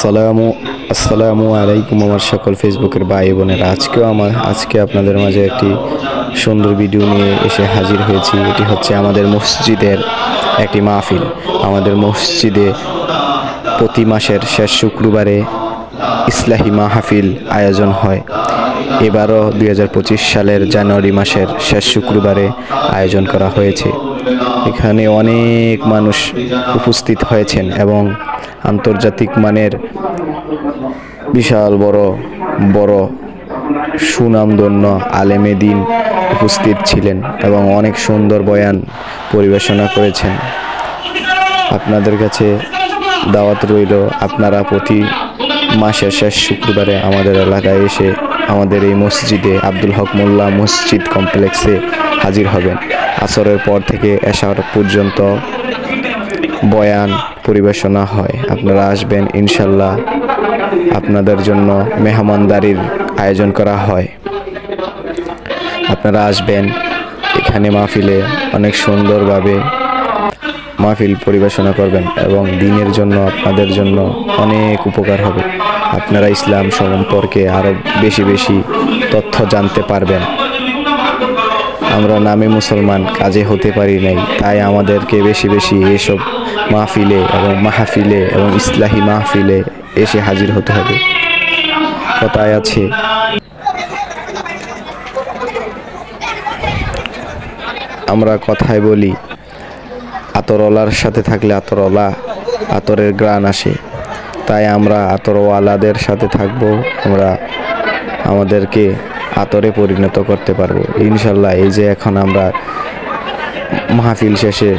আসসালামু আলাইকুম আমার সকল ফেসবুকের ভাই বোনেরা। আজকে আপনাদের মাঝে একটি সুন্দর ভিডিও নিয়ে এসে হাজির হয়েছি। এটি হচ্ছে আমাদের মসজিদের একটি মাহফিল। আমাদের মসজিদে প্রতি মাসের শেষ শুক্রবারে ইসলাহি মাহফিল আয়োজন হয়। এবারও 2025 সালের জানুয়ারি মাসের শেষ শুক্রবারে আয়োজন করা হয়েছে। এখানে অনেক মানুষ উপস্থিত হয়েছেন এবং আন্তর্জাতিক মানের বিশাল বড় বড় সুনামধন্য আলেমে দ্বীন উপস্থিত ছিলেন এবং অনেক সুন্দর বয়ান পরিবেশনা করেছেন। আপনাদের কাছে দাওয়াত রইল, আপনারা প্রতি মাসের শেষ শুক্রবারে আমাদের এলাকায় এসে আমাদের এই মসজিদে আব্দুল হক মোল্লা মসজিদ কমপ্লেক্সে হাজির হবেন। আসরের পর থেকে এশার পর্যন্ত বয়ান পরিবেশনা হয়। আপনারা আসবেন ইনশাল্লাহ। আপনাদের জন্য মেহমানদারির আয়োজন করা হয়। আপনারা আসবেন, এখানে মাহফিলে অনেক সুন্দরভাবে মাহফিল পরিবেশনা করবেন এবং দিনের জন্য আপনাদের জন্য অনেক উপকার হবে। আপনারা ইসলাম সম্পর্কে আরও বেশি বেশি তথ্য জানতে পারবেন। আমরা নামে মুসলমান, কাজে হতে পারি নাই, তাই আমাদেরকে বেশি বেশি এসব মাহফিলে এবং মাহফিলে এবং ইসলাহি মাহফিলে এসে হাজির হতে হবে। কথায় আছে, আমরা কথায় বলি, আতরওয়ালার সাথে থাকলে আতরের ঘ্রাণ আসে। তাই আমরা আতরওয়ালাদের সাথে থাকবো, আমরা আমাদেরকে আতরে পরিণত করতে পারবো ইনশাল্লাহ। এই যে এখন আমরা মাহফিল শেষে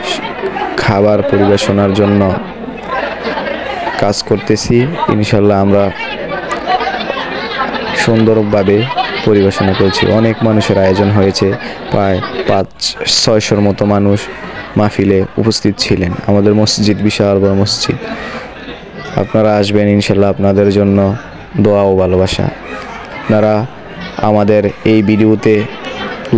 খাবার পরিবেশনার জন্য কাজ করতেছি, ইনশাল্লাহ আমরা সুন্দরভাবে পরিবেশনা করছি। অনেক মানুষের আয়োজন হয়েছে, প্রায় 500-600 মতো মানুষ মাহফিলে উপস্থিত ছিলেন। আমাদের মসজিদ বিশাল বড় মসজিদ। আপনারা আসবেন ইনশাল্লাহ। আপনাদের জন্য দোয়া ও ভালোবাসা। আপনারা আমাদের এই ভিডিওতে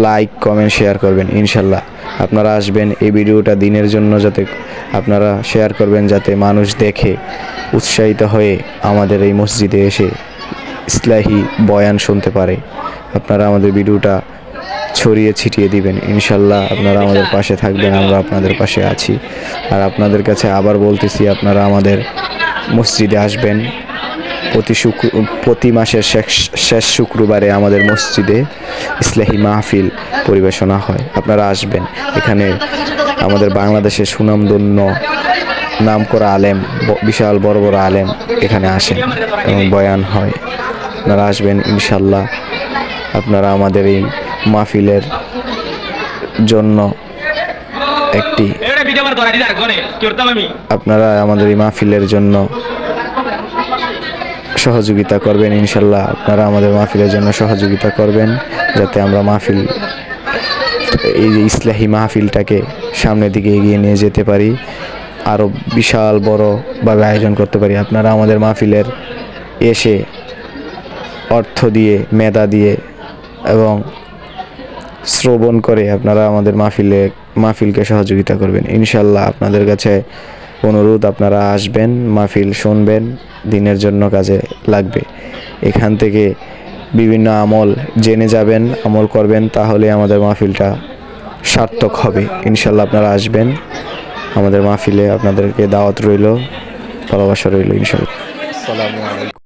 লাইক কমেন্ট শেয়ার করবেন ইনশাল্লাহ। আপনারা আসবেন, এই ভিডিওটা দিনের জন্য যাতে আপনারা শেয়ার করবেন, যাতে মানুষ দেখে উৎসাহিত হয়ে আমাদের এই মসজিদে এসে ইসলাহি বয়ান শুনতে পারে। আপনারা আমাদের ভিডিওটা ছড়িয়ে ছিটিয়ে দিবেন ইনশাল্লাহ। আপনারা আমাদের পাশে থাকবেন, আমরা আপনাদের পাশে আছি। আর আপনাদের কাছে আবার বলতেছি, আপনারা আমাদের মসজিদে আসবেন। প্রতি মাসের শেষ শুক্রবারে আমাদের মসজিদে ইসলাহি মাহফিল পরিবেশনা হয়। আপনারা আসবেন। এখানে আমাদের বাংলাদেশের সুনামধন্য নামকরা আলেম, বিশাল বড় বড় আলেম এখানে আসেন এবং বয়ান হয়। আপনারা আসবেন ইনশাল্লাহ। আপনারা আমাদের এই মাহফিলের জন্য আপনারা আমাদের এই মাহফিলের জন্য সহযোগিতা করবেন ইনশাল্লাহ। আপনারা আমাদের মাহফিলের জন্য সহযোগিতা করবেন, যাতে আমরা এই যে ইসলাহি মাহফিলটাকে সামনের দিকে এগিয়ে নিয়ে যেতে পারি, আরও বিশাল বড়ভাবে আয়োজন করতে পারি। আপনারা আমাদের মাহফিলের এসে অর্থ দিয়ে, মেধা দিয়ে এবং শ্রবণ করে আপনারা আমাদের মাহফিলকে সহযোগিতা করবেন ইনশাল্লাহ। আপনাদের কাছে অনুরোধ, আপনারা আসবেন, মাহফিল শুনবেন, দিনের জন্য কাজে লাগবে। এখান থেকে বিভিন্ন আমল জেনে যাবেন, আমল করবেন, তাহলে আমাদের মাহফিলটা সার্থক হবে ইনশাল্লাহ। আপনারা আসবেন আমাদের মাহফিলে। আপনাদেরকে দাওয়াত রইল, ভালোবাসা রইল ইনশাল্লাহ। আসসালামু আলাইকুম।